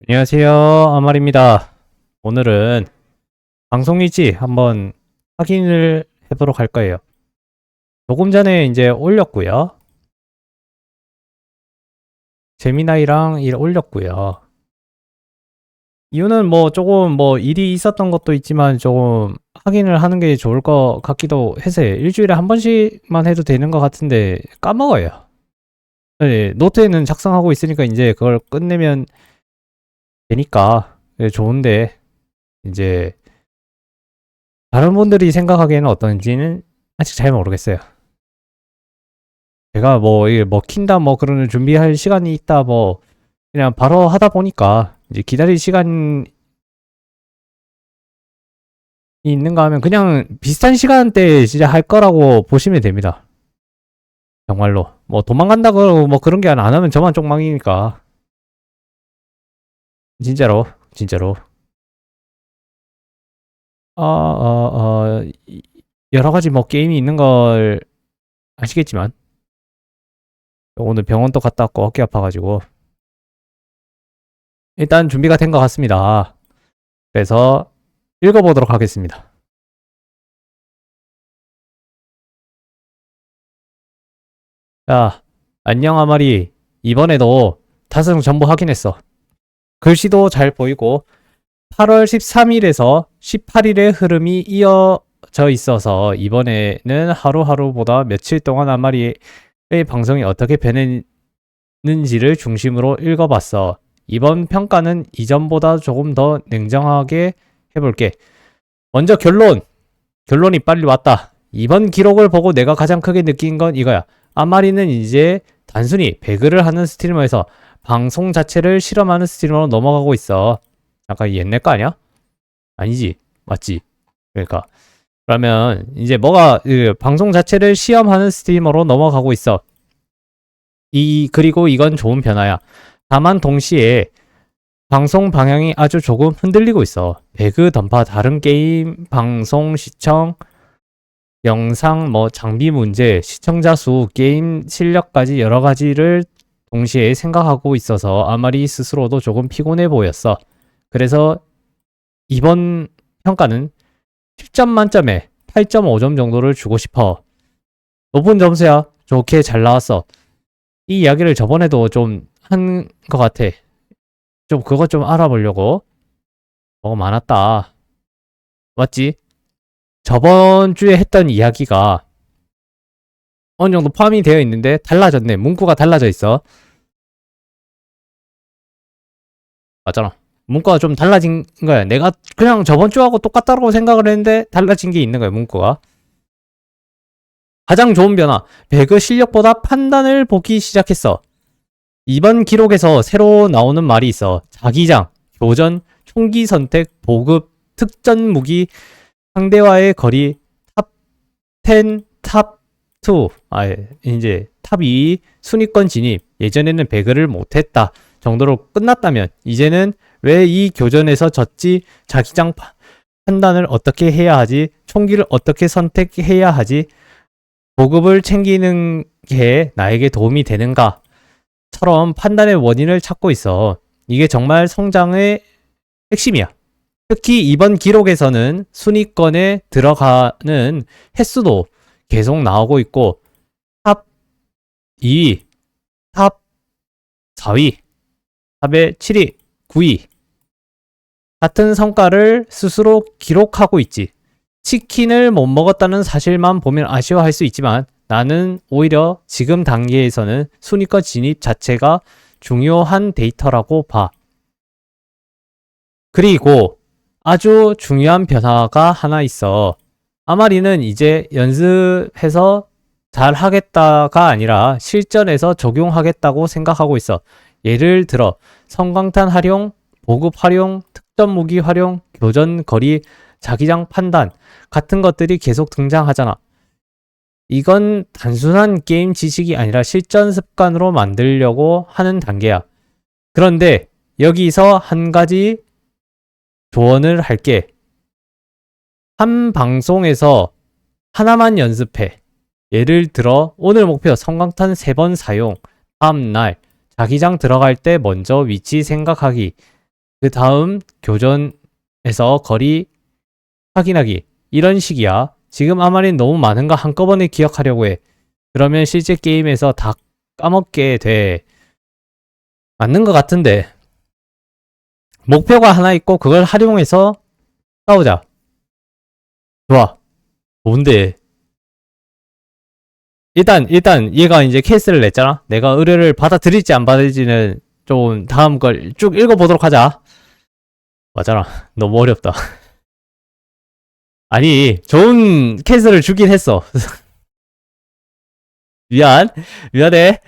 안녕하세요. 아말입니다. 오늘은 방송일지 한번 확인을 해보도록 할 거예요. 조금 전에 이제 올렸고요. 재미나이랑 일 올렸고요. 이유는 뭐 조금 뭐 일이 있었던 것도 있지만 조금 확인을 하는 게 좋을 것 같기도 해서 일주일에 한 번씩만 해도 되는 것 같은데 까먹어요. 네, 노트에는 작성하고 있으니까 이제 그걸 끝내면 되니까 좋은데 이제 다른 분들이 생각하기에는 어떤지는 아직 잘 모르겠어요. 제가 뭐, 이게 먹힌다, 뭐, 그런 준비할 시간이 있다, 뭐, 그냥 바로 하다 보니까, 이제 기다릴 시간이 있는가 하면 그냥 비슷한 시간대에 진짜 할 거라고 보시면 됩니다. 정말로. 뭐, 도망간다고 뭐 그런 게 안 하면 저만 쪽망이니까. 진짜로, 진짜로. 여러 가지 뭐 게임이 있는 걸 아시겠지만, 오늘 병원도 갔다 왔고 어깨 아파가지고, 일단 준비가 된 것 같습니다. 그래서 읽어보도록 하겠습니다. 자, 안녕 아마리. 이번에도 타승 전부 확인했어. 글씨도 잘 보이고 8월 13일에서 18일의 흐름이 이어져 있어서 이번에는 하루하루보다 며칠 동안 아마리의 방송이 어떻게 변했는지를 중심으로 읽어봤어. 이번 평가는 이전보다 조금 더 냉정하게 해볼게. 먼저 결론이 빨리 왔다. 이번 기록을 보고 내가 가장 크게 느낀 건 이거야. 아마리는 이제 단순히 배그를 하는 스트리머에서 방송 자체를 실험하는 스트리머로 넘어가고 있어. 잠깐 옛날 거 아니야? 아니지. 맞지? 그러니까. 그러면 이제 뭐가 방송 자체를 시험하는 스트리머로 넘어가고 있어. 그리고 이건 좋은 변화야. 다만 동시에 방송 방향이 아주 조금 흔들리고 있어. 배그, 던파, 다른 게임, 방송, 시청, 영상, 뭐 장비 문제, 시청자 수, 게임 실력까지 여러 가지를 동시에 생각하고 있어서 아마리 스스로도 조금 피곤해 보였어. 그래서 이번 평가는 10점 만점에 8.5점 정도를 주고 싶어. 높은 점수야. 좋게 잘 나왔어. 이 이야기를 저번에도 좀 한 것 같아. 좀 그것 좀 알아보려고. 뭐가 많았다. 맞지? 저번 주에 했던 이야기가 어느 정도 포함이 되어 있는데 달라졌네. 문구가 달라져 있어. 맞잖아. 문구가 좀 달라진 거야. 내가 그냥 저번 주하고 똑같다고 생각을 했는데 달라진 게 있는 거야, 문구가. 가장 좋은 변화. 배그 실력보다 판단을 보기 시작했어. 이번 기록에서 새로 나오는 말이 있어. 자기장, 교전, 총기 선택, 보급, 특전 무기, 상대와의 거리, 탑 10, 탑 2, 이제 탑 2, 순위권 진입. 예전에는 배그를 못했다 정도로 끝났다면 이제는 왜 이 교전에서 졌지? 자기장 판단을 어떻게 해야 하지? 총기를 어떻게 선택해야 하지? 보급을 챙기는 게 나에게 도움이 되는가? 처럼 판단의 원인을 찾고 있어. 이게 정말 성장의 핵심이야. 특히 이번 기록에서는 순위권에 들어가는 횟수도 계속 나오고 있고 탑 2위, 탑 4위, 탑의 7위, 9위 같은 성과를 스스로 기록하고 있지. 치킨을 못 먹었다는 사실만 보면 아쉬워할 수 있지만 나는 오히려 지금 단계에서는 순위권 진입 자체가 중요한 데이터라고 봐. 그리고 아주 중요한 변화가 하나 있어. 아마리는 이제 연습해서 잘 하겠다가 아니라 실전에서 적용하겠다고 생각하고 있어. 예를 들어 성광탄 활용, 보급 활용, 특전 무기 활용, 교전 거리, 자기장 판단 같은 것들이 계속 등장하잖아. 이건 단순한 게임 지식이 아니라 실전 습관으로 만들려고 하는 단계야. 그런데 여기서 한 가지 조언을 할게. 한 방송에서 하나만 연습해. 예를 들어 오늘 목표 성광탄 3번 사용. 다음날 자기장 들어갈 때 먼저 위치 생각하기. 그 다음 교전에서 거리 확인하기. 이런 식이야. 지금 아마린 너무 많은 거 한꺼번에 기억하려고 해. 그러면 실제 게임에서 다 까먹게 돼. 맞는 것 같은데. 목표가 하나 있고 그걸 활용해서 싸우자. 좋아. 뭔데? 일단 얘가 이제 케이스를 냈잖아. 내가 의뢰를 받아들일지 안 받을지는 좀 다음 걸 쭉 읽어보도록 하자. 맞잖아. 너무 어렵다. 아니, 좋은 케이스를 주긴 했어. 미안해.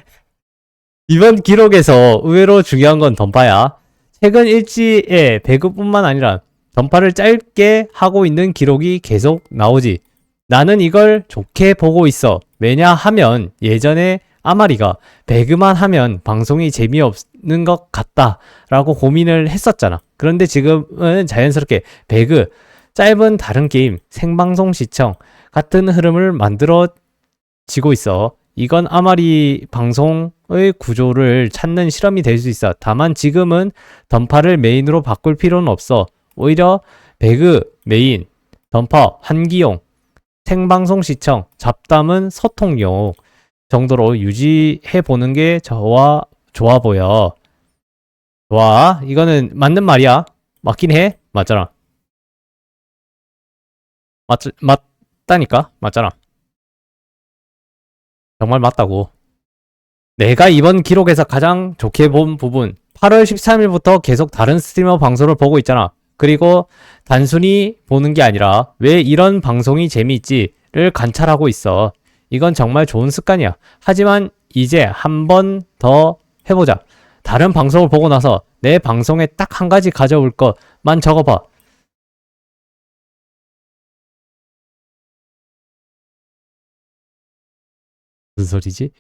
이번 기록에서 의외로 중요한 건 던파야. 최근 일지에 배그뿐만 아니라 던파를 짧게 하고 있는 기록이 계속 나오지. 나는 이걸 좋게 보고 있어. 왜냐하면 예전에 아마리가 배그만 하면 방송이 재미없는 것 같다라고 고민을 했었잖아. 그런데 지금은 자연스럽게 배그, 짧은 다른 게임, 생방송 시청 같은 흐름을 만들어지고 있어. 이건 아마리 방송의 구조를 찾는 실험이 될 수 있어. 다만 지금은 던파를 메인으로 바꿀 필요는 없어. 오히려 배그 메인, 던파 환기용, 생방송 시청, 잡담은 소통용 정도로 유지해 보는 게 좋아 보여. 좋아. 이거는 맞는 말이야. 맞긴 해. 맞잖아. 맞다니까. 맞잖아. 정말 맞다고. 내가 이번 기록에서 가장 좋게 본 부분, 8월 13일부터 계속 다른 스트리머 방송을 보고 있잖아. 그리고 단순히 보는 게 아니라 왜 이런 방송이 재미있지를 관찰하고 있어. 이건 정말 좋은 습관이야. 하지만 이제 한 번 더 해보자. 다른 방송을 보고 나서 내 방송에 딱 한 가지 가져올 것만 적어봐. 무슨 소리지?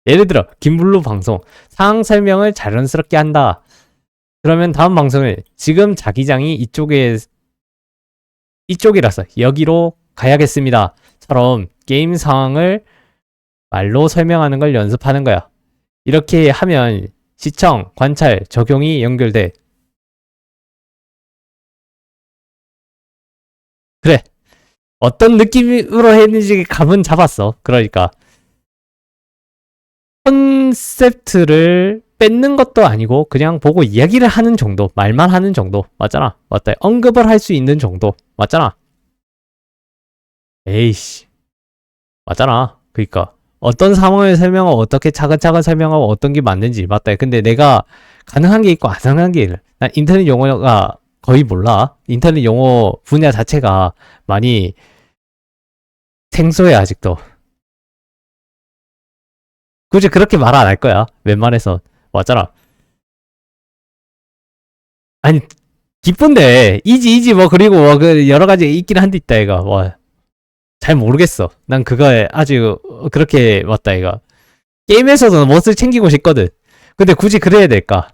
예를 들어 김블루 방송 상황 설명을 자연스럽게 한다. 그러면 다음 방송을 지금 자기장이 이쪽이라서 여기로 가야겠습니다. 처럼 게임 상황을 말로 설명하는 걸 연습하는 거야. 이렇게 하면 시청, 관찰, 적용이 연결돼. 그래. 어떤 느낌으로 했는지 감은 잡았어. 그러니까 컨셉트를 뺏는 것도 아니고 그냥 보고 이야기를 하는 정도, 말만 하는 정도. 맞잖아. 맞다. 언급을 할 수 있는 정도. 맞잖아. 에이씨. 맞잖아. 그니까 어떤 상황을 설명하고 어떻게 차근차근 설명하고 어떤 게 맞는지 맞다. 근데 내가 가능한 게 있고 안 가능한 게 있어. 난 인터넷 용어가 거의 몰라. 인터넷 용어 분야 자체가 많이 생소해 아직도. 굳이 그렇게 말 안 할 거야. 웬만해서. 맞잖아. 아니 기쁜데 이지 뭐 그리고 뭐그 여러 가지 있긴 한데 있다 얘가. 와, 잘 모르겠어. 난 그거에 아주 그렇게 맞다 얘가. 게임에서도 멋을 챙기고 싶거든. 근데 굳이 그래야 될까?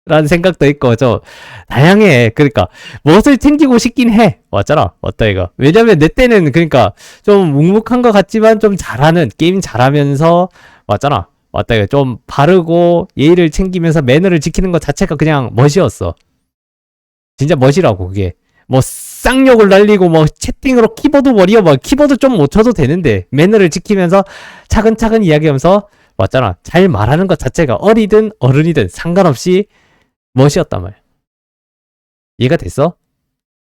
라는 생각도 있고 좀 다양해. 그러니까 멋을 챙기고 싶긴 해. 맞잖아. 맞다 이거. 왜냐면 내 때는 그러니까 좀 묵묵한 것 같지만 좀 잘하는 게임 잘하면서 맞잖아. 맞다 이거 좀 바르고 예의를 챙기면서 매너를 지키는 것 자체가 그냥 멋이었어. 진짜 멋이라고 그게. 뭐 쌍욕을 날리고 뭐 채팅으로 키보드 워리어 뭐 키보드 좀 못 쳐도 되는데 매너를 지키면서 차근차근 이야기하면서 맞잖아. 잘 말하는 것 자체가 어리든 어른이든 상관없이 멋이었단 말이야. 이해가 됐어?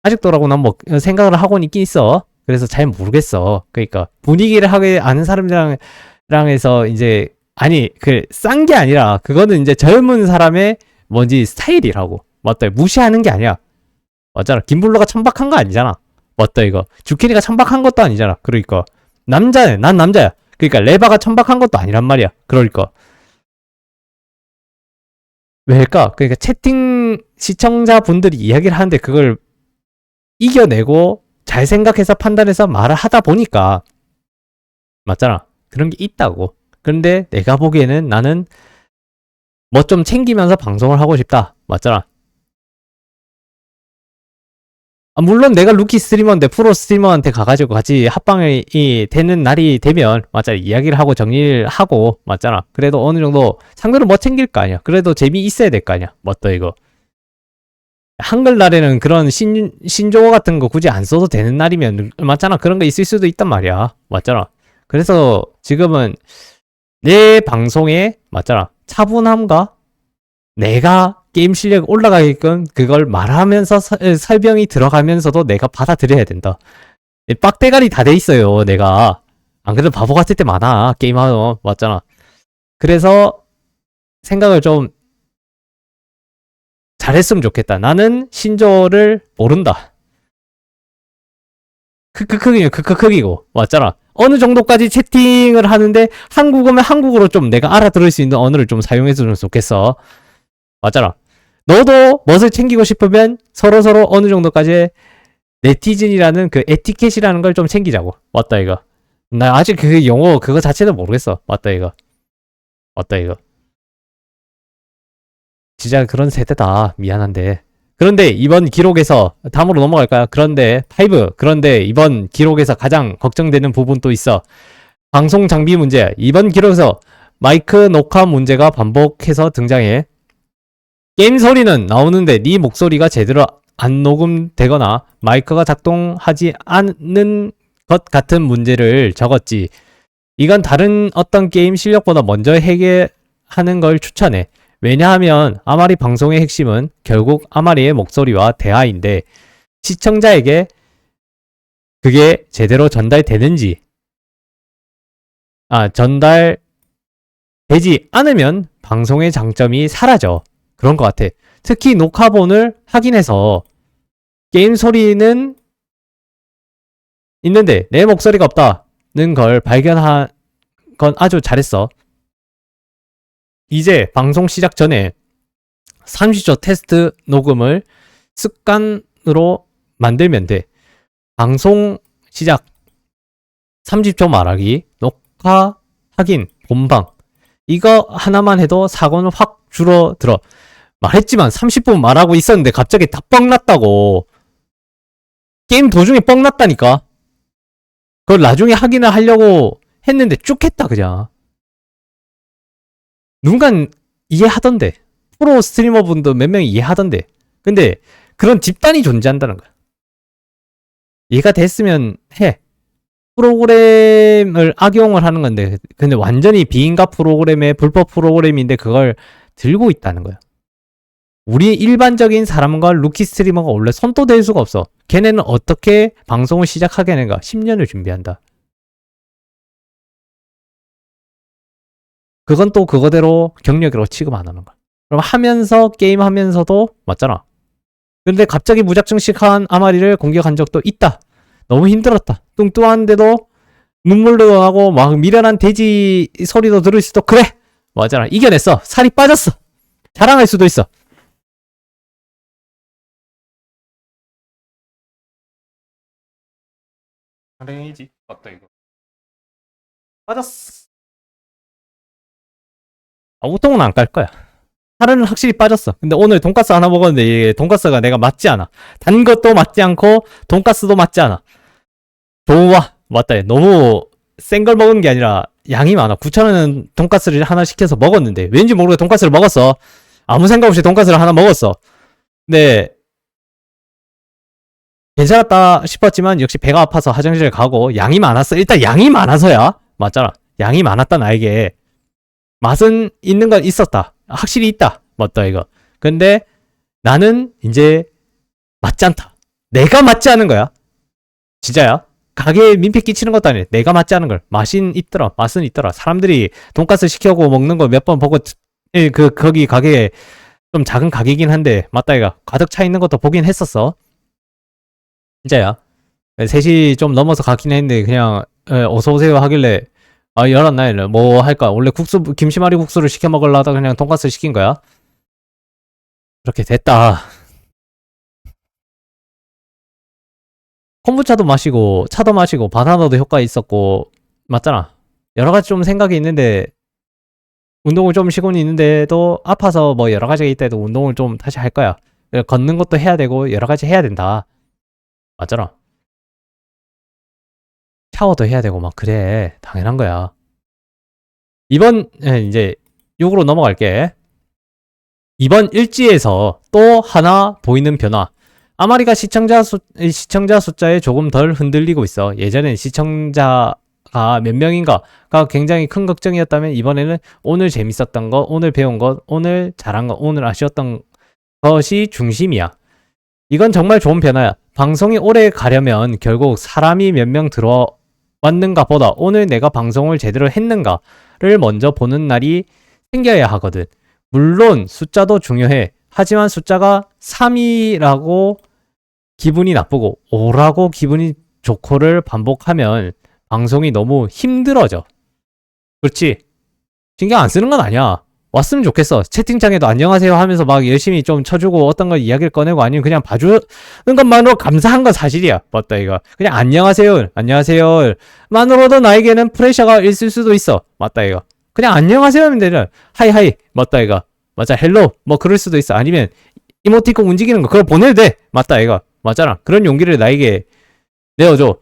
아직도라고 난 뭐 생각을 하고는 있긴 있어. 그래서 잘 모르겠어. 그러니까 분위기를 하게 아는 사람들이랑 해서 이제 아니 그 싼 게 아니라 그거는 이제 젊은 사람의 뭔지 스타일이라고. 맞다. 무시하는 게 아니야. 맞잖아. 김블루가 천박한 거 아니잖아. 맞다 이거. 주키니가 천박한 것도 아니잖아. 그러니까 남자는 난 남자야. 그러니까 레바가 천박한 것도 아니란 말이야. 그러니까 왜일까? 그러니까 채팅 시청자분들이 이야기를 하는데 그걸 이겨내고 잘 생각해서 판단해서 말을 하다 보니까 맞잖아. 그런 게 있다고. 그런데 내가 보기에는 나는 뭐 좀 챙기면서 방송을 하고 싶다. 맞잖아. 물론 내가 루키 스트리머인데 프로 스트리머한테 가가지고 같이 합방이 되는 날이 되면 맞잖아 이야기를 하고 정리를 하고 맞잖아 그래도 어느 정도 상대로 뭐 챙길 거 아니야 그래도 재미 있어야 될 거 아니야 맞다 이거 한글날에는 그런 신조어 같은 거 굳이 안 써도 되는 날이면 맞잖아 그런 거 있을 수도 있단 말이야 맞잖아 그래서 지금은 내 방송에 맞잖아 차분함과 내가 게임 실력 올라가게끔 그걸 말하면서 설명이 들어가면서도 내가 받아들여야 된다. 빡대가리 다 돼 있어요, 내가. 안 그래도 바보 같을 때 많아, 게임하러. 맞잖아. 그래서 생각을 좀 잘했으면 좋겠다. 나는 신조어를 모른다. 크크크기고. 맞잖아. 어느 정도까지 채팅을 하는데 한국어면 한국어로 좀 내가 알아들을 수 있는 언어를 좀 사용해주면 좋겠어. 맞잖아. 너도 멋을 챙기고 싶으면 서로서로 어느 정도까지 네티즌이라는 그 에티켓이라는 걸 좀 챙기자고. 맞다, 이거. 나 아직 그 영어 그거 자체도 모르겠어. 맞다, 이거. 맞다, 이거. 진짜 그런 세대다. 미안한데. 그런데 이번 기록에서 다음으로 넘어갈까요? 그런데 5. 그런데 이번 기록에서 가장 걱정되는 부분 또 있어. 방송 장비 문제. 이번 기록에서 마이크 녹화 문제가 반복해서 등장해. 게임 소리는 나오는데 네 목소리가 제대로 안 녹음되거나 마이크가 작동하지 않는 것 같은 문제를 적었지. 이건 다른 어떤 게임 실력보다 먼저 해결하는 걸 추천해. 왜냐하면 아마리 방송의 핵심은 결국 아마리의 목소리와 대화인데 시청자에게 그게 제대로 전달되는지 전달되지 않으면 방송의 장점이 사라져. 그런 것 같아. 특히 녹화본을 확인해서 게임 소리는 있는데 내 목소리가 없다는 걸 발견한 건 아주 잘했어. 이제 방송 시작 전에 30초 테스트 녹음을 습관으로 만들면 돼. 방송 시작 30초 말하기, 녹화, 확인, 본방. 이거 하나만 해도 사고는 확 줄어들어. 말했지만 30분 말하고 있었는데 갑자기 다 뻥났다고. 게임 도중에 뻥났다니까. 그걸 나중에 확인을 하려고 했는데 쭉 했다 그냥. 누군간 이해하던데. 프로 스트리머 분도 몇 명이 이해하던데. 근데 그런 집단이 존재한다는 거야. 이해가 됐으면 해. 프로그램을 악용을 하는 건데 근데 완전히 비인가 프로그램의 불법 프로그램인데 그걸 들고 있다는 거야. 우리 일반적인 사람과 루키 스트리머가 원래 손도 댈 수가 없어. 걔네는 어떻게 방송을 시작하게 하는가? 10년을 준비한다. 그건 또 그거대로 경력으로 취급 안 하는 거야. 그럼 하면서 게임 하면서도 맞잖아. 근데 갑자기 무작정식한 아마리를 공격한 적도 있다. 너무 힘들었다. 뚱뚱한데도 눈물도 나고 막 미련한 돼지 소리도 들을 수도 그래. 맞잖아. 이겨냈어. 살이 빠졌어. 자랑할 수도 있어. 자랑이지. 맞다 이거. 빠졌어. 보통은 안 깔 거야. 살은 확실히 빠졌어. 근데 오늘 돈가스 하나 먹었는데 이게 돈가스가 내가 맞지 않아. 단 것도 맞지 않고 돈가스도 맞지 않아. 좋아. 맞다. 너무 센 걸 먹은 게 아니라 양이 많아. 9,000원 돈가스를 하나 시켜서 먹었는데 왠지 모르게 돈가스를 먹었어. 아무 생각 없이 돈가스를 하나 먹었어. 근데 괜찮았다 싶었지만 역시 배가 아파서 화장실에 가고 양이 많았어. 일단 양이 많아서야. 맞잖아. 양이 많았다 나에게. 맛은 있는 건 있었다. 확실히 있다. 맞다 이거. 근데 나는 이제 맞지 않다. 내가 맞지 않은 거야. 진짜야. 가게에 민폐 끼치는 것도 아니야. 내가 맞지 않은 걸. 맛은 있더라. 맛은 있더라. 사람들이 돈가스 시켜고 먹는 거 몇 번 보고 거기 가게에 좀 작은 가게이긴 한데 맞다 이거. 가득 차 있는 것도 보긴 했었어. 진짜야. 3시 좀 넘어서 가긴 했는데 그냥 어서오세요 하길래 열었나? 뭐 할까? 원래 김치말이 국수를 시켜 먹으려 하다가 그냥 돈가스 시킨 거야. 그렇게 됐다. 콤부차도 마시고 차도 마시고 바나나도 효과 있었고 맞잖아. 여러 가지 좀 생각이 있는데 운동을 좀 쉬고는 있는데도 아파서 뭐 여러 가지가 있다 해도 운동을 좀 다시 할 거야. 걷는 것도 해야 되고 여러 가지 해야 된다. 맞잖아. 샤워도 해야 되고 막 그래. 당연한 거야. 이제 요구로 넘어갈게. 이번 일지에서 또 하나 보이는 변화. 아마리가 시청자 숫자에 조금 덜 흔들리고 있어. 예전엔 시청자가 몇 명인가가 굉장히 큰 걱정이었다면 이번에는 오늘 재밌었던 거, 오늘 배운 것, 오늘 잘한 거, 오늘 아쉬웠던 것이 중심이야. 이건 정말 좋은 변화야. 방송이 오래 가려면 결국 사람이 몇 명 들어왔는가 보다 오늘 내가 방송을 제대로 했는가를 먼저 보는 날이 생겨야 하거든. 물론 숫자도 중요해. 하지만 숫자가 3이라고 기분이 나쁘고 5라고 기분이 좋고를 반복하면 방송이 너무 힘들어져. 그렇지? 신경 안 쓰는 건 아니야. 왔으면 좋겠어. 채팅창에도 안녕하세요 하면서 막 열심히 좀 쳐주고 어떤 걸 이야기를 꺼내고 아니면 그냥 봐주는 것만으로 감사한 건 사실이야. 맞다 이거. 그냥 안녕하세요. 안녕하세요. 만으로도 나에게는 프레셔가 있을 수도 있어. 맞다 이거. 그냥 안녕하세요 하면 되잖아. 하이하이. 맞다 이거. 맞아 헬로. 뭐 그럴 수도 있어. 아니면 이모티콘 움직이는 거 그걸 보내도 돼. 맞다 이거. 맞잖아. 그런 용기를 나에게 내어줘.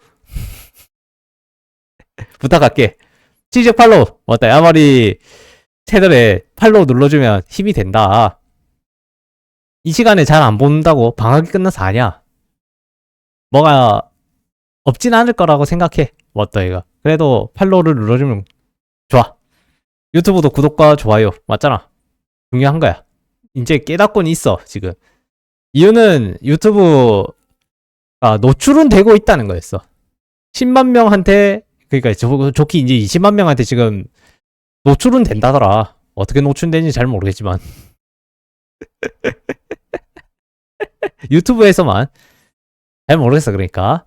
부탁할게. 치즈 팔로우. 맞다. 야말이 채널에 팔로우 눌러주면 힘이 된다. 이 시간에 잘 안 본다고 방학이 끝나서 아냐. 뭐가 없진 않을 거라고 생각해. 맞다 이거. 그래도 팔로우를 눌러주면 좋아. 유튜브도 구독과 좋아요. 맞잖아. 중요한 거야. 이제 깨닫고는 있어 지금. 이유는 유튜브가 노출은 되고 있다는 거였어. 10만 명한테 그러니까 좋게 이제 20만 명한테 지금 노출은 된다더라. 어떻게 노출되는지 잘 모르겠지만 유튜브에서만 잘 모르겠어. 그러니까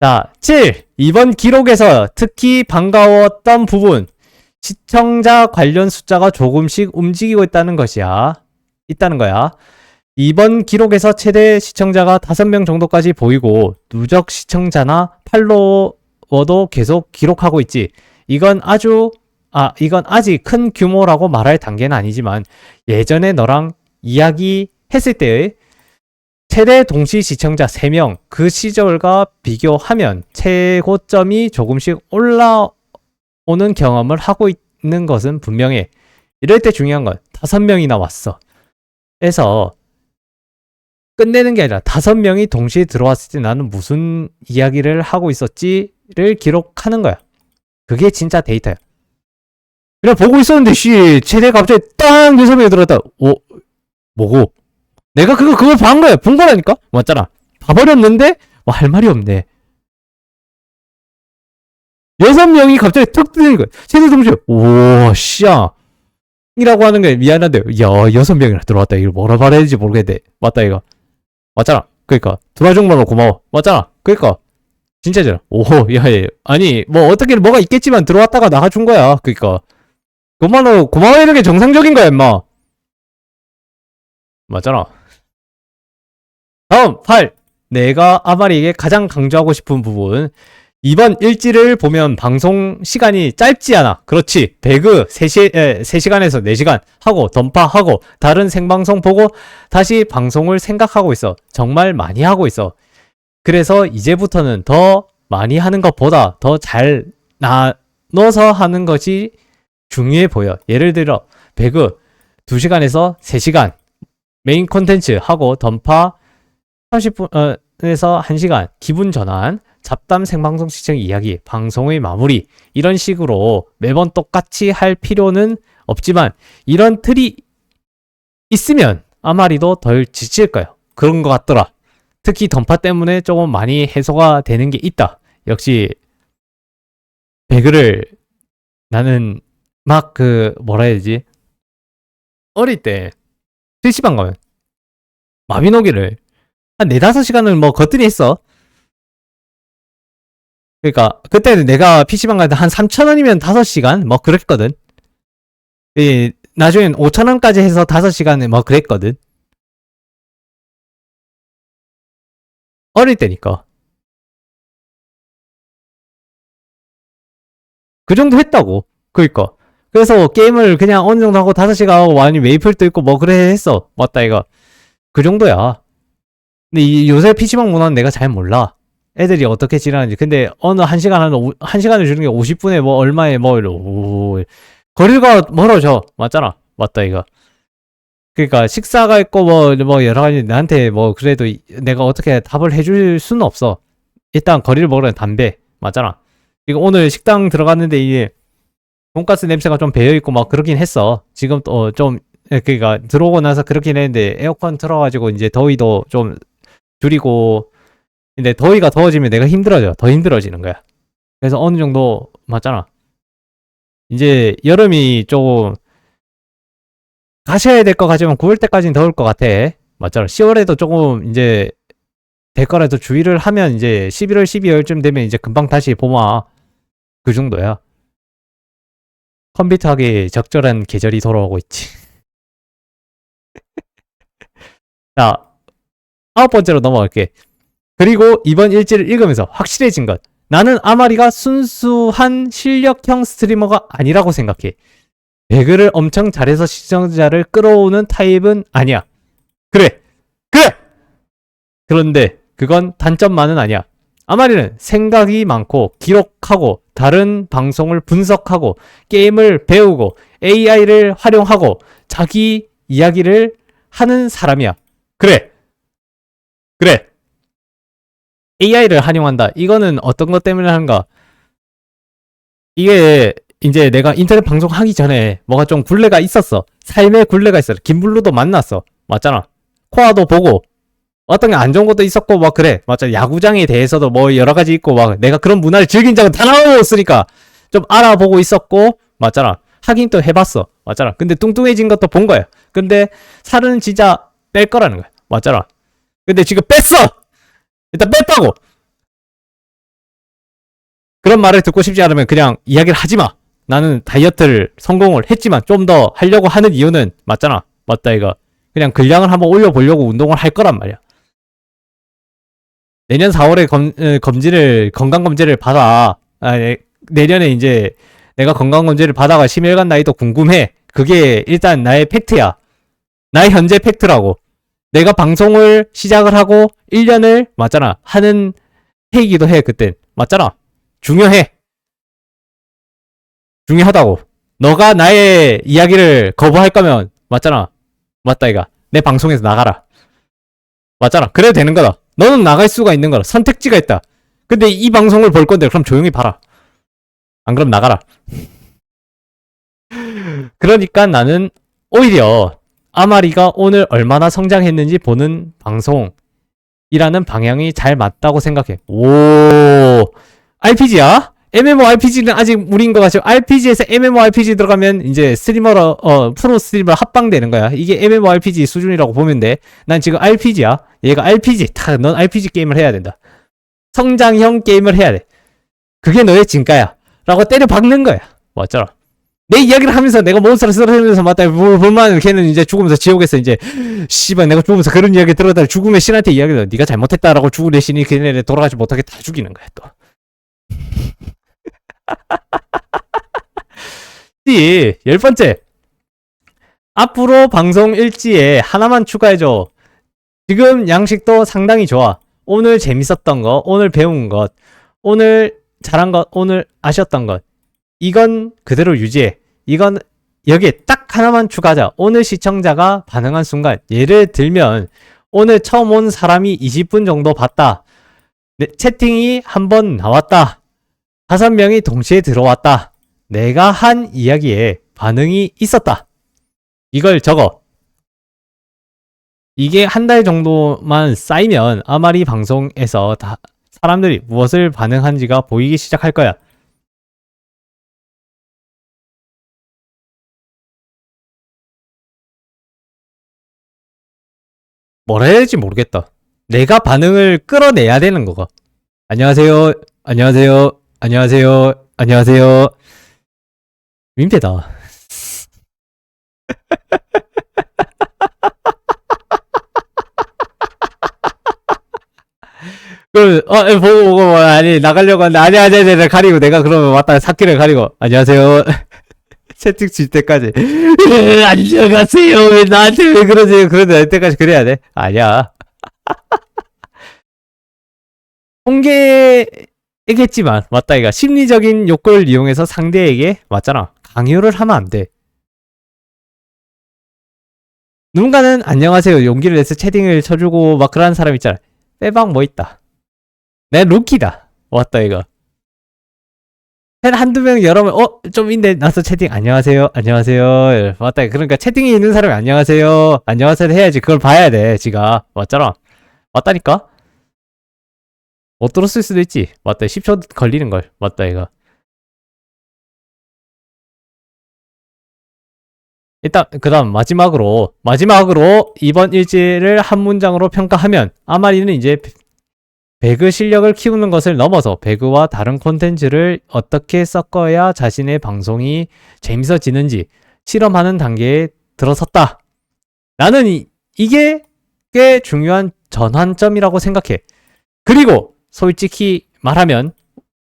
자 7. 이번 기록에서 특히 반가웠던 부분 시청자 관련 숫자가 조금씩 움직이고 있다는 거야. 이번 기록에서 최대 시청자가 5명 정도까지 보이고 누적 시청자나 팔로워도 계속 기록하고 있지. 이건 아직 큰 규모라고 말할 단계는 아니지만 예전에 너랑 이야기했을 때의 최대 동시 시청자 3명 그 시절과 비교하면 최고점이 조금씩 올라오는 경험을 하고 있는 것은 분명해. 이럴 때 중요한 건 5명이나 왔어. 그래서 끝내는 게 아니라 5명이 동시에 들어왔을 때 나는 무슨 이야기를 하고 있었지를 기록하는 거야. 그게 진짜 데이터야. 그냥 보고 있었는데 최대 갑자기 땅 6명이 들어왔다. 뭐고? 내가 그걸 본 거야. 본 거라니까? 맞잖아. 봐버렸는데 할 말이 없네. 6명이 갑자기 툭 뜨는 거야. 최대 동시에 씨야 이라고 하는 게 미안한데 야 6명이나 들어왔다. 이걸 뭐라 말해야 될지 모르겠네. 맞다 이거. 맞잖아. 그니까 들어와 정말로 고마워. 맞잖아. 그니까 진짜잖아. 야 아니 뭐 어떻게 뭐가 있겠지만 들어왔다가 나가준 거야. 그니까 그만으로 고마워하는 게 정상적인 거야 임마. 맞잖아. 다음 8. 내가 아마리에게 가장 강조하고 싶은 부분. 이번 일지를 보면 방송 시간이 짧지 않아. 그렇지. 배그 3시간에서 4시간 하고 던파하고 다른 생방송 보고 다시 방송을 생각하고 있어. 정말 많이 하고 있어. 그래서 이제부터는 더 많이 하는 것보다 더 잘 나눠서 하는 것이 중요해 보여. 예를 들어 배그 2시간에서 3시간 메인 콘텐츠 하고 던파 30분에서 1시간 기분 전환 잡담 생방송 시청 이야기 방송의 마무리 이런 식으로 매번 똑같이 할 필요는 없지만 이런 틀이 있으면 아마리도 덜 지칠 거예요. 그런 것 같더라. 특히 던파 때문에 조금 많이 해소가 되는 게 있다. 역시 배그를 나는 막 뭐라 해야 되지? 어릴 때 PC방 가면 마비노기를 한 4-5시간을 뭐 거뜬히 했어. 그러니까 그때는 내가 PC방 갈 때 한 3,000원이면 5시간 뭐 그랬거든. 나중엔 5,000원까지 해서 5시간을 뭐 그랬거든. 어릴 때니까. 그 정도 했다고. 그러니까. 그래서 게임을 그냥 어느 정도 하고 5시간 하고 아니 메이플도 있고 뭐 그래 했어. 맞다 이거. 그 정도야. 근데 요새 PC방 문화는 내가 잘 몰라. 애들이 어떻게 지내는지. 근데 어느 한 시간을 주는 게 50분에 뭐 얼마에 뭐 이러. 거리가 멀어져. 맞잖아. 맞다 이거. 그러니까 식사가 있고 뭐 여러 가지 나한테 뭐 그래도 내가 어떻게 답을 해줄 수는 없어. 일단 거리를 먹으려면 담배. 맞잖아. 이거 오늘 식당 들어갔는데 이게 돈가스 냄새가 좀 배어 있고 막 그러긴 했어. 지금 또 좀 그러니까 들어오고 나서 그렇긴 했는데 에어컨 틀어가지고 이제 더위도 좀 줄이고 근데 더위가 더워지면 내가 힘들어져. 더 힘들어지는 거야. 그래서 어느 정도 맞잖아. 이제 여름이 조금 가셔야 될 것 같지만 9월 때까지는 더울 것 같아. 맞잖아. 10월에도 조금 이제 될 거라도 주의를 하면 이제 11월, 12월쯤 되면 이제 금방 다시 봄아. 그 정도야. 컴퓨터 하기 적절한 계절이 돌아오고 있지. 자, 9번째로 넘어갈게. 그리고 이번 일지를 읽으면서 확실해진 것. 나는 아마리가 순수한 실력형 스트리머가 아니라고 생각해. 배그를 엄청 잘해서 시청자를 끌어오는 타입은 아니야. 그래! 그래! 그런데 그건 단점만은 아니야. 아마리는 생각이 많고 기록하고 다른 방송을 분석하고 게임을 배우고 AI를 활용하고 자기 이야기를 하는 사람이야. 그래! 그래! AI를 활용한다. 이거는 어떤 것 때문에 하는가? 이게 이제 내가 인터넷 방송하기 전에 뭐가 좀 굴레가 있었어. 삶의 굴레가 있어. 김블루도 만났어. 맞잖아. 코아도 보고 어떤 게 안 좋은 것도 있었고 막 그래. 맞잖아. 야구장에 대해서도 뭐 여러 가지 있고 막 내가 그런 문화를 즐긴 적은 다 나왔으니까 좀 알아보고 있었고 맞잖아. 하긴 또 해봤어. 맞잖아. 근데 뚱뚱해진 것도 본 거야. 근데 살은 진짜 뺄 거라는 거야. 맞잖아. 근데 지금 뺐어! 일단 뺐다고! 그런 말을 듣고 싶지 않으면 그냥 이야기를 하지 마. 나는 다이어트를 성공을 했지만 좀 더 하려고 하는 이유는 맞잖아. 맞다 이거. 그냥 근량을 한번 올려보려고 운동을 할 거란 말이야. 내년 4월에 건강검진을 받아. 내년에 이제 내가 건강검진을 받아가 심혈관 나이도 궁금해. 그게 일단 나의 팩트야. 나의 현재 팩트라고. 내가 방송을 시작을 하고 1년을 맞잖아. 하는 해이기도 해 그땐. 맞잖아. 중요해. 중요하다고. 너가 나의 이야기를 거부할 거면 맞잖아. 맞다 이가. 내 방송에서 나가라. 맞잖아. 그래도 되는 거다. 너는 나갈 수가 있는 거다. 선택지가 있다. 근데 이 방송을 볼 건데 그럼 조용히 봐라. 안 그럼 나가라. 그러니까 나는 오히려 아마리가 오늘 얼마나 성장했는지 보는 방송이라는 방향이 잘 맞다고 생각해. 오, RPG야? MMORPG는 아직 무리인 것 같죠. RPG에서 MMORPG 들어가면 이제 스트리머로 프로 스트리머 합방되는 거야. 이게 MMORPG 수준이라고 보면 돼. 난 지금 RPG야. 얘가 RPG. 넌 RPG 게임을 해야 된다. 성장형 게임을 해야 돼. 그게 너의 진가야. 라고 때려 박는 거야. 맞잖아. 내 이야기를 하면서 내가 몬스터를 쓰러뜨리면서 맞다. 볼만 걔는 이제 죽으면서 지옥에서 이제 씨발 내가 죽으면서 그런 이야기 들었다. 죽음의 신한테 이야기를 네가 잘못했다라고 죽음의 신이 걔네를 돌아가지 못하게 다 죽이는 거야 또. 이 10번째. 앞으로 방송 일지에 하나만 추가해줘. 지금 양식도 상당히 좋아. 오늘 재밌었던 거, 오늘 배운 것, 오늘 잘한 것, 오늘 아셨던 것. 이건 그대로 유지해. 이건 여기에 딱 하나만 추가하자. 오늘 시청자가 반응한 순간. 예를 들면 오늘 처음 온 사람이 20분 정도 봤다. 채팅이 한 번 나왔다. 5명이 동시에 들어왔다. 내가 한 이야기에 반응이 있었다. 이걸 적어. 이게 한 달 정도만 쌓이면 아마리 방송에서 다 사람들이 무엇을 반응한지가 보이기 시작할 거야. 뭐라 해야 될지 모르겠다. 내가 반응을 끌어내야 되는 거가. 안녕하세요. 안녕하세요. 안녕하세요. 안녕하세요. 민폐다. 보고, 아니, 나가려고 하는데, 아니, 가리고, 내가 그러면 왔다, 사키를 가리고, 안녕하세요. 채팅 칠 때까지, 안녕하세요. 왜 나한테 왜 그러세요? 그러는 때까지 그래야 돼? 아니야. 통계겠지만 맞다 이가 심리적인 욕구를 이용해서 상대에게 맞잖아 강요를 하면 안 돼. 누군가는 안녕하세요 용기를 내서 채팅을 쳐주고 막 그러는 사람 있잖아. 빼박 뭐 있다. 내 루키다. 왔다 이거. 한 한두 명 여러 명좀 있네 나서 채팅 안녕하세요 안녕하세요 맞다 그러니까 채팅에 있는 사람이 안녕하세요 안녕하세요 해야지 그걸 봐야 돼 지가 맞잖아 맞다니까 못 들었을 수도 있지 맞다 10초 걸리는 걸 맞다 이거 일단 그다음 마지막으로 이번 일지를 한 문장으로 평가하면 아마리는 이제 배그 실력을 키우는 것을 넘어서 배그와 다른 콘텐츠를 어떻게 섞어야 자신의 방송이 재밌어지는지 실험하는 단계에 들어섰다. 나는 이게 꽤 중요한 전환점이라고 생각해. 그리고 솔직히 말하면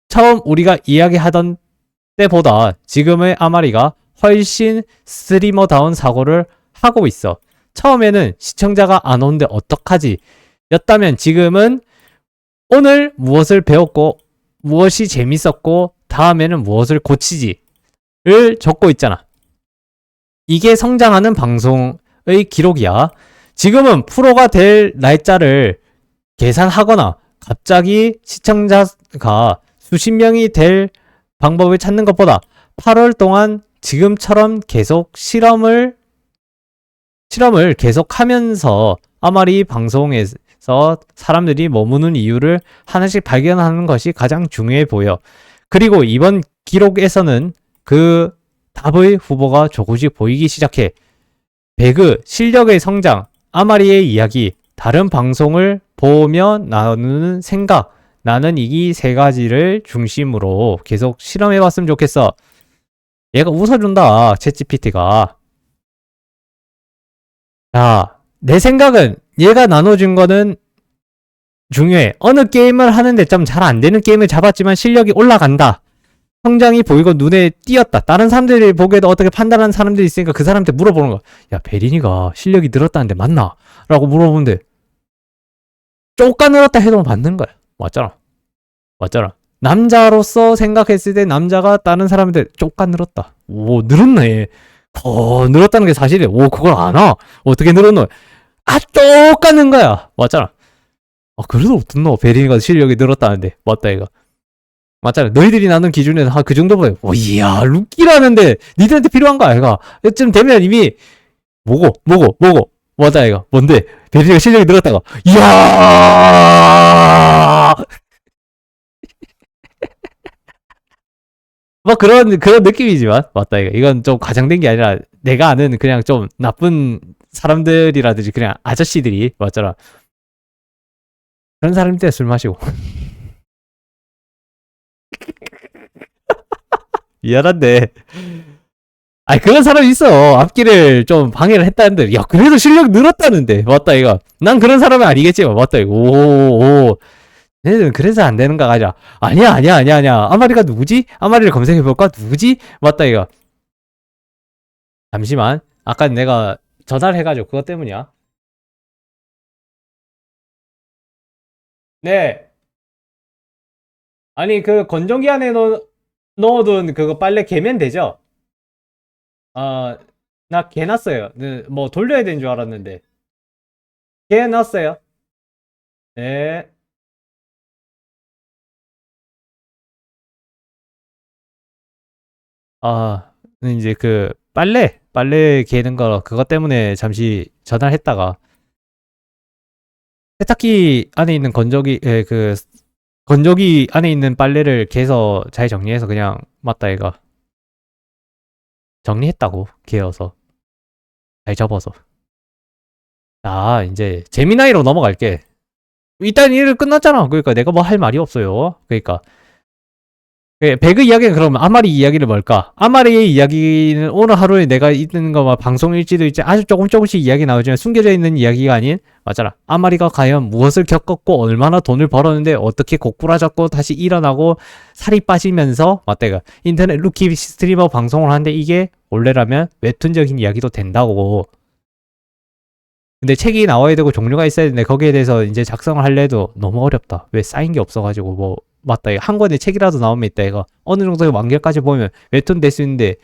처음 우리가 이야기하던 때보다 지금의 아마리가 훨씬 스트리머다운 사고를 하고 있어. 처음에는 시청자가 안 오는데 어떡하지? 였다면 지금은 오늘 무엇을 배웠고 무엇이 재밌었고 다음에는 무엇을 고치지를 적고 있잖아. 이게 성장하는 방송의 기록이야. 지금은 프로가 될 날짜를 계산하거나 갑자기 시청자가 수십 명이 될 방법을 찾는 것보다 8월 동안 지금처럼 계속 실험을 계속하면서 아마리 방송에서 사람들이 머무는 이유를 하나씩 발견하는 것이 가장 중요해 보여. 그리고 이번 기록에서는 그 답의 후보가 조금씩 보이기 시작해. 배그, 실력의 성장, 아마리의 이야기, 다른 방송을 보며 나누는 생각. 나는 이 세 가지를 중심으로 계속 실험해봤으면 좋겠어. 얘가 웃어준다, 챗GPT가. 자, 내 생각은 얘가 나눠준 거는 중요해. 어느 게임을 하는데 좀 잘 안 되는 게임을 잡았지만 실력이 올라간다. 성장이 보이고 눈에 띄었다. 다른 사람들이 보기에도 어떻게 판단하는 사람들이 있으니까 그 사람한테 물어보는 거야. 야, 베린이가 실력이 늘었다는데 맞나? 라고 물어보는데 쪼까 늘었다 해도 맞는 거야. 맞잖아. 맞잖아. 남자로서 생각했을 때 남자가 다른 사람한테 쪼까 늘었다. 오, 늘었네. 늘었다는 게 사실이야. 오, 그걸 아나? 어떻게 늘었노? 아, 똑같는 거야. 맞잖아. 아, 그래도 어떻노? 베린이가 실력이 늘었다는데. 맞다, 이거. 맞잖아. 너희들이 나눈 기준에서 그 정도면, 이야, 루키라는데, 니들한테 필요한 거 아이가? 이쯤 되면 이미, 뭐고. 맞아, 이거. 뭔데? 베린이가 실력이 늘었다가, 이야! 뭐 그런 느낌이지만, 맞다, 이거. 이건 좀 과장된 게 아니라, 내가 아는 그냥 좀 나쁜 사람들이라든지, 그냥 아저씨들이, 맞잖아. 그런 사람 때문에 술 마시고. 미안한데. 아니, 그런 사람 있어. 앞길을 좀 방해를 했다는데. 야, 그래도 실력 늘었다는데. 맞다, 이거. 난 그런 사람은 아니겠지. 맞다, 이거. 오. 얘는 그래서 안 되는가 하자. 아니야. 아마리가 누구지? 아마리를 검색해볼까? 누구지? 맞다, 이거. 잠시만. 아까 내가 전화를 해가지고 그것 때문이야. 네. 아니, 그 건조기 안에 넣어둔 그거 빨래 개면 되죠? 아, 나 개놨어요. 네, 뭐 돌려야 되는 줄 알았는데. 개놨어요. 네. 아, 이제 그 빨래 개는 거 그것 때문에 잠시 전화를 했다가 세탁기 안에 있는 건조기 안에 있는 빨래를 개서 잘 정리해서 그냥 맞다 얘가 정리했다고 개어서 잘 접어서. 자, 이제 재미나이로 넘어갈게. 일단 일 끝났잖아. 그러니까 내가 뭐 할 말이 없어요. 그러니까 배그 이야기는 그러면 아마리 이야기를 뭘까? 아마리의 이야기는 오늘 하루에 내가 있는 거막 방송 일지도 있지 아주 조금씩 이야기 나오지만 숨겨져 있는 이야기가 아닌 맞잖아. 아마리가 과연 무엇을 겪었고 얼마나 돈을 벌었는데 어떻게 고꾸라졌고 다시 일어나고 살이 빠지면서 맞대가 인터넷 루키 스트리머 방송을 하는데 이게 원래라면 웹툰적인 이야기도 된다고. 근데 책이 나와야 되고 종류가 있어야 되는데 거기에 대해서 이제 작성을 하려 해도 너무 어렵다. 왜 쌓인 게 없어가지고 뭐 맞다. 이거 한 권에 책이라도 나오면 있다. 이거 어느 정도의 완결까지 보면 웹툰 될 수 있는데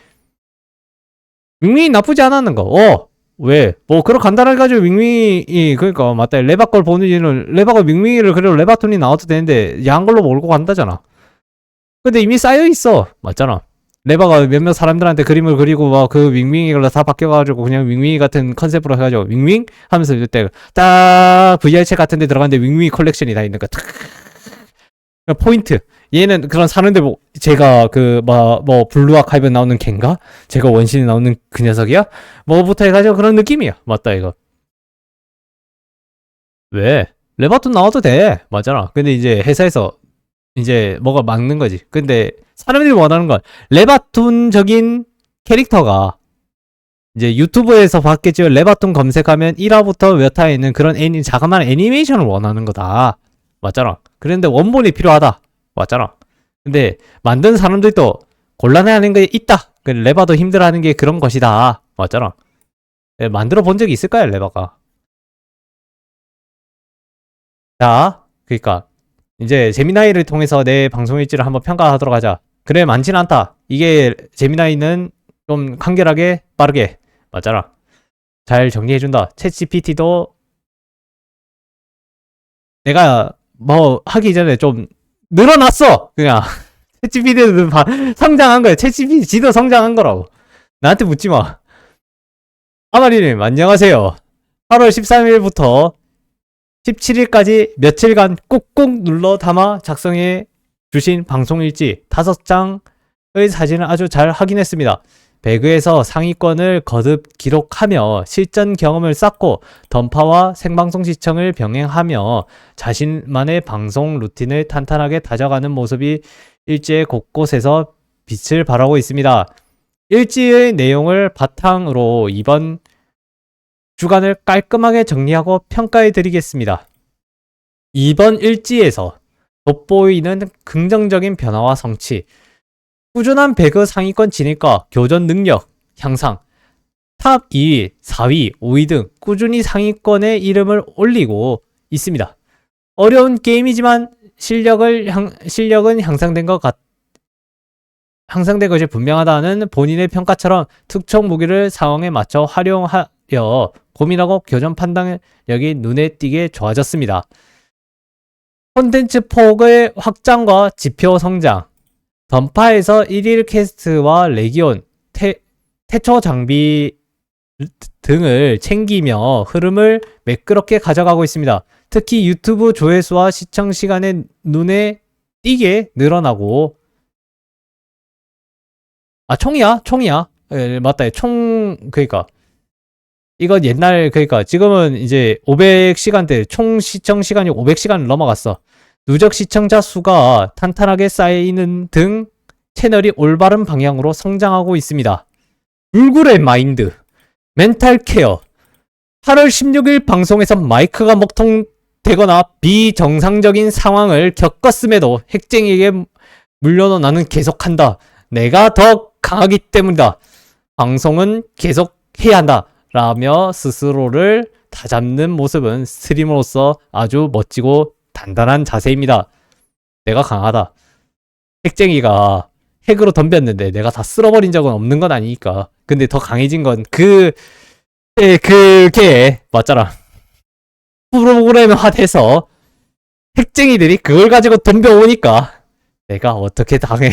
윙윙이 나쁘지 않았는 거. 왜? 뭐 그런 간단하게 가지고 윙윙이 그러니까 맞다. 레바 걸 보는 이유는 레바가 윙윙이를 그래도 레바톤이 나와도 되는데 야한 걸로 몰고 간다잖아. 근데 이미 쌓여 있어. 맞잖아. 레바가 몇몇 사람들한테 그림을 그리고 막 그 윙윙이가 다 바뀌어가지고 그냥 윙윙이 같은 컨셉으로 해가지고 윙윙 하면서 이때 딱 VR책 같은 데 들어갔는데 윙윙이 컬렉션이 다 있는 거야. 포인트. 얘는 그런 사는데 뭐 제가 그 뭐 블루 아카이브 나오는 걘가? 제가 원신이 나오는 그 녀석이야? 뭐부터 해가지고 그런 느낌이야. 맞다 이거. 왜? 레바톤 나와도 돼. 맞잖아. 근데 이제 회사에서 이제 뭐가 막는 거지. 근데 사람들이 원하는 건 레바톤적인 캐릭터가 이제 유튜브에서 봤겠지만 레바톤 검색하면 1화부터 몇 화에 있는 그런 자그마한 애니메이션을 원하는 거다. 맞잖아. 그런데 원본이 필요하다. 맞잖아. 근데 만든 사람들이 또 곤란해하는 게 있다. 레바도 힘들어하는 게 그런 것이다. 맞잖아. 만들어 본 적이 있을까요, 레바가? 자, 그러니까 이제 제미나이를 통해서 내 방송 일지를 한번 평가하도록 하자. 그래, 많진 않다. 이게 제미나이는 좀 간결하게 빠르게 맞잖아. 잘 정리해준다. 챗GPT도 내가 뭐 하기 전에 좀 늘어났어. 그냥 챗GPT는 성장한 거야. 챗GPT 지도 성장한 거라고. 나한테 묻지 마. 아마리님 안녕하세요. 8월 13일부터 17일까지 며칠간 꾹꾹 눌러 담아 작성해 주신 방송일지 5장의 사진을 아주 잘 확인했습니다. 배그에서 상위권을 거듭 기록하며 실전 경험을 쌓고 던파와 생방송 시청을 병행하며 자신만의 방송 루틴을 탄탄하게 다져가는 모습이 일지의 곳곳에서 빛을 발하고 있습니다. 일지의 내용을 바탕으로 이번 주간을 깔끔하게 정리하고 평가해 드리겠습니다. 이번 일지에서 돋보이는 긍정적인 변화와 성취, 꾸준한 배그 상위권 진입과 교전 능력 향상, 탑 2위, 4위, 5위 등 꾸준히 상위권에 이름을 올리고 있습니다. 어려운 게임이지만 실력은 향상된 것이 분명하다는 본인의 평가처럼 특정 무기를 상황에 맞춰 활용하여 고민하고 교전 판단력이 눈에 띄게 좋아졌습니다. 콘텐츠 폭의 확장과 지표 성장, 던파에서 1일 퀘스트와 레기온, 태초 장비 등을 챙기며 흐름을 매끄럽게 가져가고 있습니다. 특히 유튜브 조회수와 시청 시간에 눈에 띄게 늘어나고 총이야. 예, 맞다. 그니까 이건 옛날 그니까 지금은 이제 500시간대 총 시청 시간이 500시간을 넘어갔어. 누적 시청자 수가 탄탄하게 쌓이는 등 채널이 올바른 방향으로 성장하고 있습니다. 불굴의 마인드, 멘탈 케어, 8월 16일 방송에서 마이크가 먹통되거나 비정상적인 상황을 겪었음에도 핵쟁이에게 물려도 나는 계속한다. 내가 더 강하기 때문이다. 방송은 계속 해야 한다. 라며 스스로를 다잡는 모습은 스트리머로서 아주 멋지고 단단한 자세입니다. 내가 강하다. 핵쟁이가 핵으로 덤볐는데 내가 다 쓸어버린 적은 없는 건 아니니까. 근데 더 강해진 건 그게 맞잖아. 프로그램화 돼서 핵쟁이들이 그걸 가지고 덤벼오니까 내가 어떻게 당해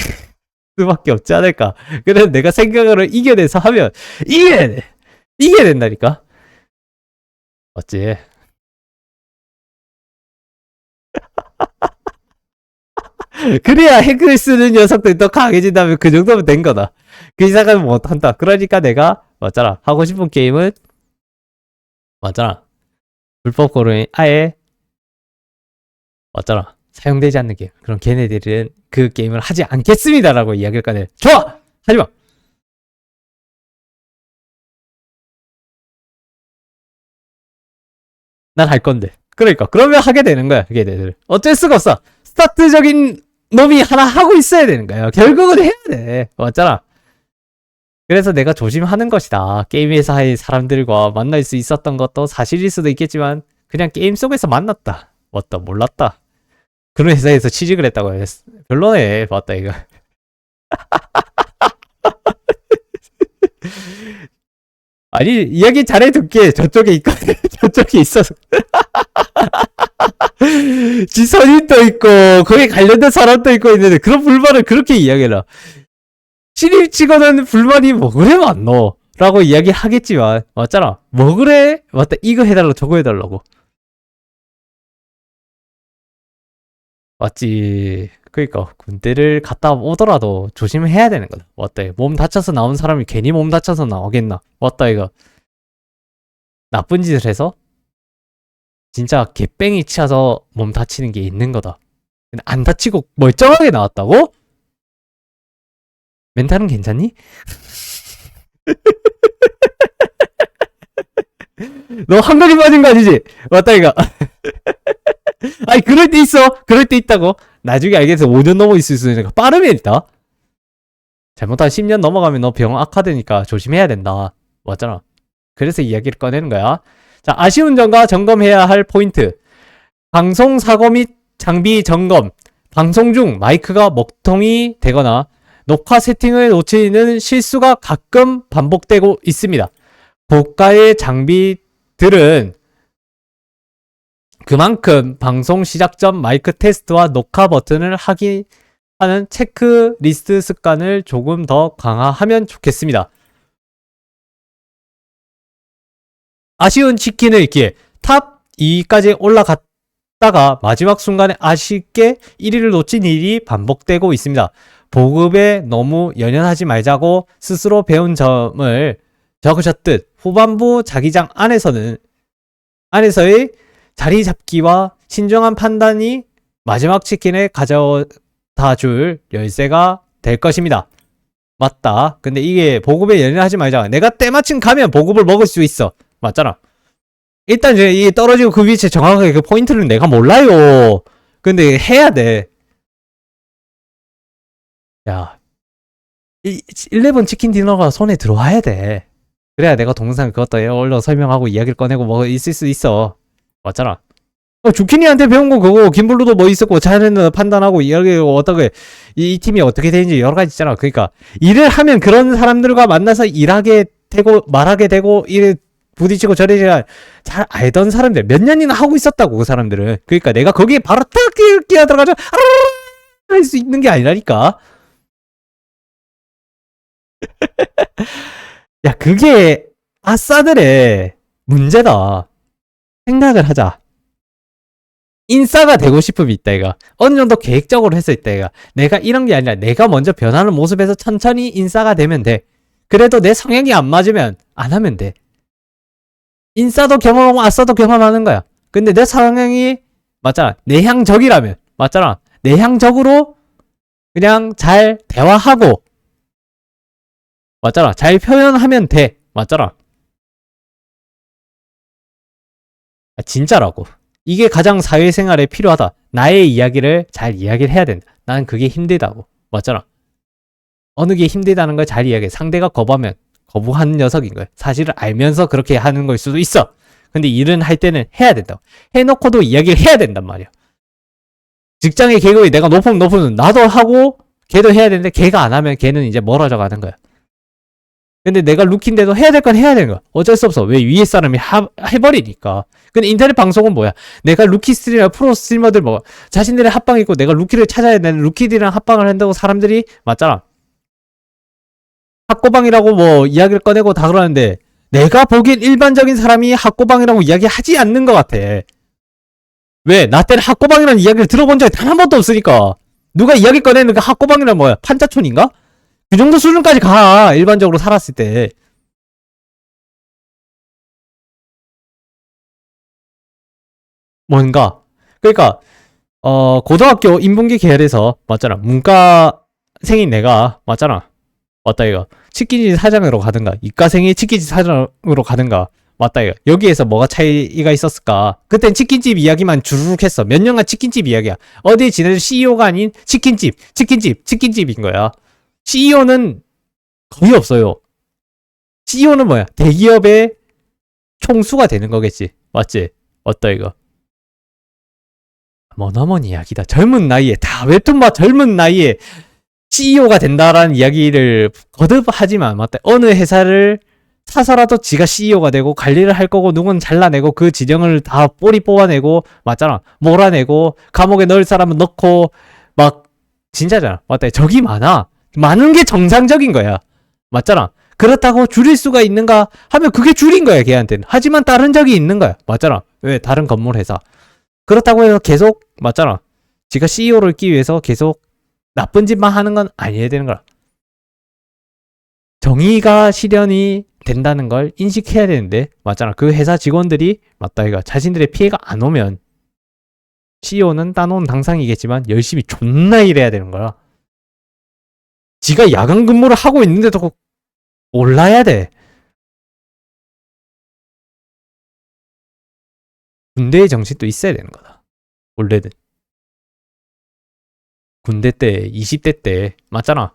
수밖에 없지 않을까. 그래서 내가 생각을 이겨내서 하면 이겨야 된다니까. 맞지? 그래야 핵을 쓰는 녀석들이 더 강해진다면 그 정도면 된 거다. 그 이상은 못한다. 그러니까 내가 맞잖아. 하고 싶은 게임은 맞잖아. 불법 고름이 아예 맞잖아. 사용되지 않는 게임. 그럼 걔네들은 그 게임을 하지 않겠습니다라고 이야기를 꺼내. 좋아! 하지마! 난 할 건데. 그러니까 그러면 하게 되는 거야. 걔네들. 어쩔 수가 없어. 스타트적인 놈이 하나 하고 있어야 되는 거야. 결국은 해야 돼. 맞잖아. 그래서 내가 조심하는 것이다. 게임 회사의 사람들과 만날 수 있었던 것도 사실일 수도 있겠지만 그냥 게임 속에서 만났다. 맞다, 몰랐다. 그런 회사에서 취직을 했다고 했어. 별로네. 맞다, 이거. 아니, 이야기 잘해둘게. 저쪽에 있거든. 저쪽에 있어서. 지선이도 있고, 거기에 관련된 사람도 있고 있는데, 그런 불만을 그렇게 이야기해라. 신입 직원은 불만이 뭐 그래 많노? 라고 이야기하겠지만, 맞잖아. 뭐 그래? 맞다. 이거 해달라고, 저거 해달라고. 맞지. 그니까 군대를 갔다 오더라도 조심해야 되는 거다. 맞다. 몸 다쳐서 나온 사람이 괜히 몸 다쳐서 나오겠나? 맞다 이거. 나쁜 짓을 해서 진짜 개뺑이 치어서 몸 다치는 게 있는 거다. 근데 안 다치고 멀쩡하게 나왔다고? 멘탈은 괜찮니? 너 한가지 빠진 거 아니지? 맞다 이거. 아니 그럴 때 있어. 그럴 때 있다고. 나중에 알겠어. 5년 넘어 있을 수 있으니까 빠르면 있다. 잘못한 10년 넘어가면 너 병 악화되니까 조심해야 된다. 맞잖아. 그래서 이야기를 꺼내는 거야. 자, 아쉬운 점과 점검해야 할 포인트. 방송 사고 및 장비 점검. 방송 중 마이크가 먹통이 되거나 녹화 세팅을 놓치는 실수가 가끔 반복되고 있습니다. 고가의 장비들은 그만큼 방송 시작 전 마이크 테스트와 녹화 버튼을 확인하는 체크리스트 습관을 조금 더 강화하면 좋겠습니다. 아쉬운 치킨을 있기에 탑 2위까지 올라갔다가 마지막 순간에 아쉽게 1위를 놓친 일이 반복되고 있습니다. 보급에 너무 연연하지 말자고 스스로 배운 점을 적으셨듯 후반부 자기장 안에서의 자리 잡기와 신중한 판단이 마지막 치킨을 가져다 줄 열쇠가 될 것입니다. 맞다. 근데 이게 보급에 연연하지 말자. 내가 때마침 가면 보급을 먹을 수 있어. 맞잖아. 일단 이제 이 떨어지고 그 위치에 정확하게 그 포인트를 내가 몰라요. 근데 해야 돼. 야, 11 치킨 디너가 손에 들어와야 돼. 그래야 내가 동영상 그것도 올려 설명하고 이야기를 꺼내고 뭐 있을 수 있어. 맞잖아. 주키니한테 배운 거 그거 김블루도 뭐 있었고 자네는 판단하고 이야기하고 어떻게 이 팀이 어떻게 되는지 여러 가지 있잖아. 그러니까 일을 하면 그런 사람들과 만나서 일하게 되고 말하게 되고 일 부딪히고 저리지가 잘 알던 사람들 몇 년이나 하고 있었다고 그 사람들은. 그러니까 내가 거기에 바로 탁 끼어 들어가서 할 수 있는 게 아니라니까. 야 그게 아싸들의 문제다. 생각을 하자. 인싸가 되고 싶음이 있다 이가 어느 정도 계획적으로 했을 때 이가 내가 이런 게 아니라 내가 먼저 변하는 모습에서 천천히 인싸가 되면 돼. 그래도 내 성향이 안 맞으면 안 하면 돼. 인싸도 경험하고 아싸도 경험하는 거야. 근데 내 성향이 맞잖아. 내향적이라면 맞잖아. 내향적으로 그냥 잘 대화하고 맞잖아. 잘 표현하면 돼. 맞잖아. 진짜라고. 이게 가장 사회생활에 필요하다. 나의 이야기를 잘 이야기를 해야 된다. 난 그게 힘들다고. 맞잖아. 어느 게 힘들다는 걸 잘 이야기해. 상대가 거부하면 거부하는 녀석인 거야. 사실을 알면서 그렇게 하는 걸 수도 있어. 근데 일은 할 때는 해야 된다고. 해놓고도 이야기를 해야 된단 말이야. 직장의 계급이 내가 높으면 나도 하고 걔도 해야 되는데 걔가 안 하면 걔는 이제 멀어져 가는 거야. 근데 내가 루키인데도 해야 될 건 해야 되는 거야. 어쩔 수 없어. 왜 위에 사람이 해버리니까. 근데 인터넷 방송은 뭐야? 내가 루키 스트리머, 프로 스트리머들 뭐 자신들의 합방 있고 내가 루키를 찾아야 되는 루키들이랑 합방을 한다고 사람들이 맞잖아. 학고방이라고 뭐 이야기를 꺼내고 다 그러는데 내가 보기엔 일반적인 사람이 학고방이라고 이야기하지 않는 것 같아. 왜? 나 때는 학고방이라는 이야기를 들어본 적이 단 한 번도 없으니까. 누가 이야기 꺼내는 그 학고방이란 뭐야? 판자촌인가? 그 정도 수준까지 가. 일반적으로 살았을 때. 뭔가. 그러니까 고등학교 인문계 계열에서 맞잖아. 문과생인 내가 맞잖아. 맞다 이거. 치킨집 사장으로 가든가 이과생이 치킨집 사장으로 가든가 맞다 이거. 여기에서 뭐가 차이가 있었을까? 그땐 치킨집 이야기만 주르륵 했어. 몇 년간 치킨집 이야기야. 어디 지내도 CEO가 아닌 치킨집인 거야. CEO는 거의 없어요. CEO는 뭐야? 대기업의 총수가 되는 거겠지. 맞지? 어떠 이거? 머나먼 이야기다. 젊은 나이에 다 웹툰 봐. 젊은 나이에 CEO가 된다라는 이야기를 거듭 하지만 맞다. 어느 회사를 사서라도 지가 CEO가 되고 관리를 할 거고 누군 잘라내고 그 지령을 다 꼬리 뽑아내고 맞잖아. 몰아내고 감옥에 넣을 사람은 넣고 막 진짜잖아. 맞다. 적이 많아. 많은 게 정상적인 거야. 맞잖아. 그렇다고 줄일 수가 있는가 하면 그게 줄인 거야 걔한테는. 하지만 다른 적이 있는 거야. 맞잖아. 왜? 다른 건물 회사. 그렇다고 해서 계속 맞잖아. 지가 CEO를 있기 위해서 계속 나쁜 짓만 하는 건 아니어야 되는 거야. 정의가 실현이 된다는 걸 인식해야 되는데 맞잖아. 그 회사 직원들이 맞다 이거 자신들의 피해가 안 오면 CEO는 따놓은 당상이겠지만 열심히 존나 일해야 되는 거야. 지가 야간 근무를 하고 있는데도 몰라야 돼. 군대의 정신도 있어야 되는 거다. 원래는. 군대 때, 20대 때 맞잖아.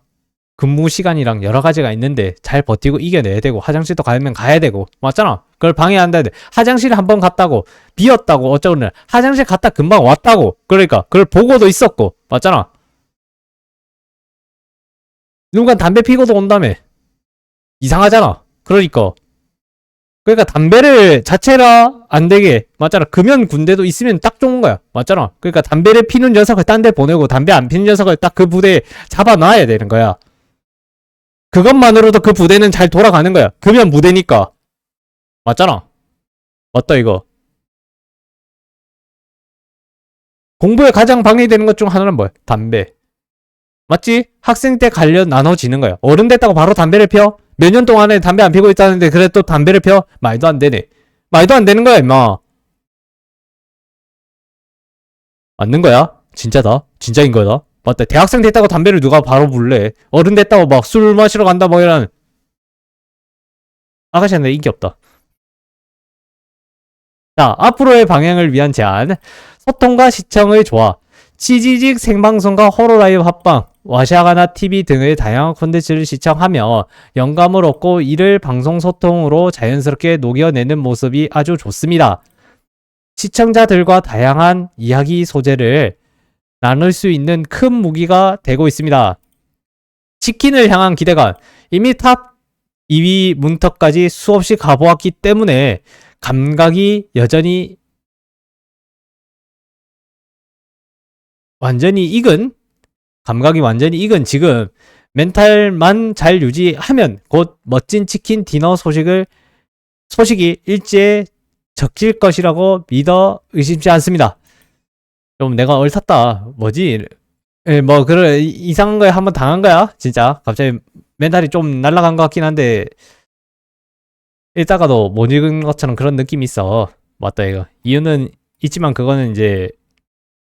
근무 시간이랑 여러 가지가 있는데 잘 버티고 이겨내야 되고 화장실도 가면 가야 되고 맞잖아. 그걸 방해한다 해야 돼. 화장실 한번 갔다고 비었다고 어쩌고는 화장실 갔다 금방 왔다고. 그러니까 그걸 보고도 있었고 맞잖아. 누가 담배 피고도 온다며. 이상하잖아. 그러니까 담배를 자체라 안 되게 맞잖아. 금연 군대도 있으면 딱 좋은 거야. 맞잖아. 그러니까 담배를 피는 녀석을 딴 데 보내고 담배 안 피는 녀석을 딱 그 부대에 잡아놔야 되는 거야. 그것만으로도 그 부대는 잘 돌아가는 거야. 금연 부대니까. 맞잖아. 맞다 이거. 공부에 가장 방해되는 것 중 하나는 뭐야? 담배. 맞지? 학생 때 관련 나눠지는 거야. 어른 됐다고 바로 담배를 펴? 몇 년 동안에 담배 안 피고 있다는데 그래 또 담배를 펴? 말도 안 되네. 말도 안 되는 거야 임마. 맞는 거야? 진짜다. 진짜인 거다. 맞다. 대학생 됐다고 담배를 누가 바로 불래. 어른 됐다고 막 술 마시러 간다 뭐 이런. 아가씨한테 인기 없다. 자, 앞으로의 방향을 위한 제안. 소통과 시청의 조화. 치지직 생방송과 호로라이브 합방, 와샤가나 TV 등의 다양한 콘텐츠를 시청하며 영감을 얻고 이를 방송 소통으로 자연스럽게 녹여내는 모습이 아주 좋습니다. 시청자들과 다양한 이야기 소재를 나눌 수 있는 큰 무기가 되고 있습니다. 치킨을 향한 기대감. 이미 탑 2위 문턱까지 수없이 가보았기 때문에 감각이 여전히 완전히 익은 지금 멘탈만 잘 유지하면 곧 멋진 치킨 디너 소식이 일제에 적힐 것이라고 믿어 의심치 않습니다. 좀 내가 얼탔다. 뭐지? 뭐 그런 이상한 거에 한번 당한 거야. 진짜 갑자기 멘탈이 좀 날아간 것 같긴 한데 읽다가도 못 읽은 것처럼 그런 느낌이 있어. 맞다 이거. 이유는 있지만 그거는 이제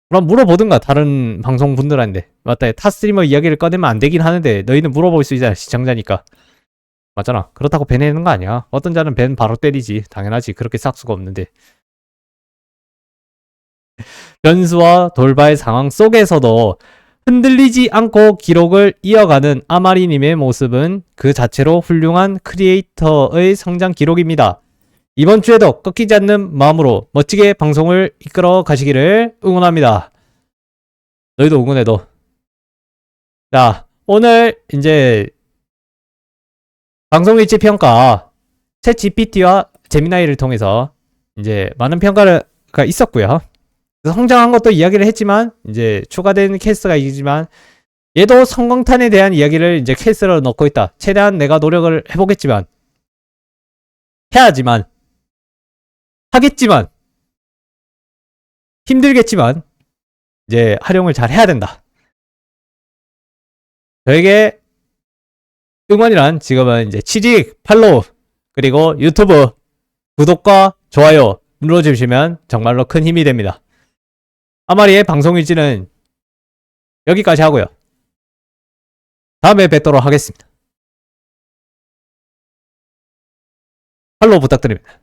그럼 물어보든가 다른 방송분들한테. 맞다. 타 스트리머 이야기를 꺼내면 안 되긴 하는데 너희는 물어볼 수 있잖아. 시청자니까. 맞잖아. 그렇다고 밴 해는 거 아니야. 어떤 자는 밴 바로 때리지. 당연하지. 그렇게 싹수가 없는데. 변수와 돌발 상황 속에서도 흔들리지 않고 기록을 이어가는 아마리님의 모습은 그 자체로 훌륭한 크리에이터의 성장 기록입니다. 이번 주에도 꺾이지 않는 마음으로 멋지게 방송을 이끌어 가시기를 응원합니다. 너희도 응원해도. 자, 오늘 이제 방송 일지 평가 챗 GPT와 제미나이를 통해서 이제 많은 평가가 있었고요. 성장한 것도 이야기를 했지만 이제 추가된 캐스트가 있지만 얘도 성광탄에 대한 이야기를 이제 캐스트로 넣고 있다. 최대한 내가 노력을 해보겠지만 해야지만 하겠지만 힘들겠지만 이제 활용을 잘 해야 된다. 저에게 응원이란 지금은 이제 취직, 팔로우 그리고 유튜브 구독과 좋아요 눌러주시면 정말로 큰 힘이 됩니다. 아마리의 방송 일지는 여기까지 하고요. 다음에 뵙도록 하겠습니다. 팔로우 부탁드립니다.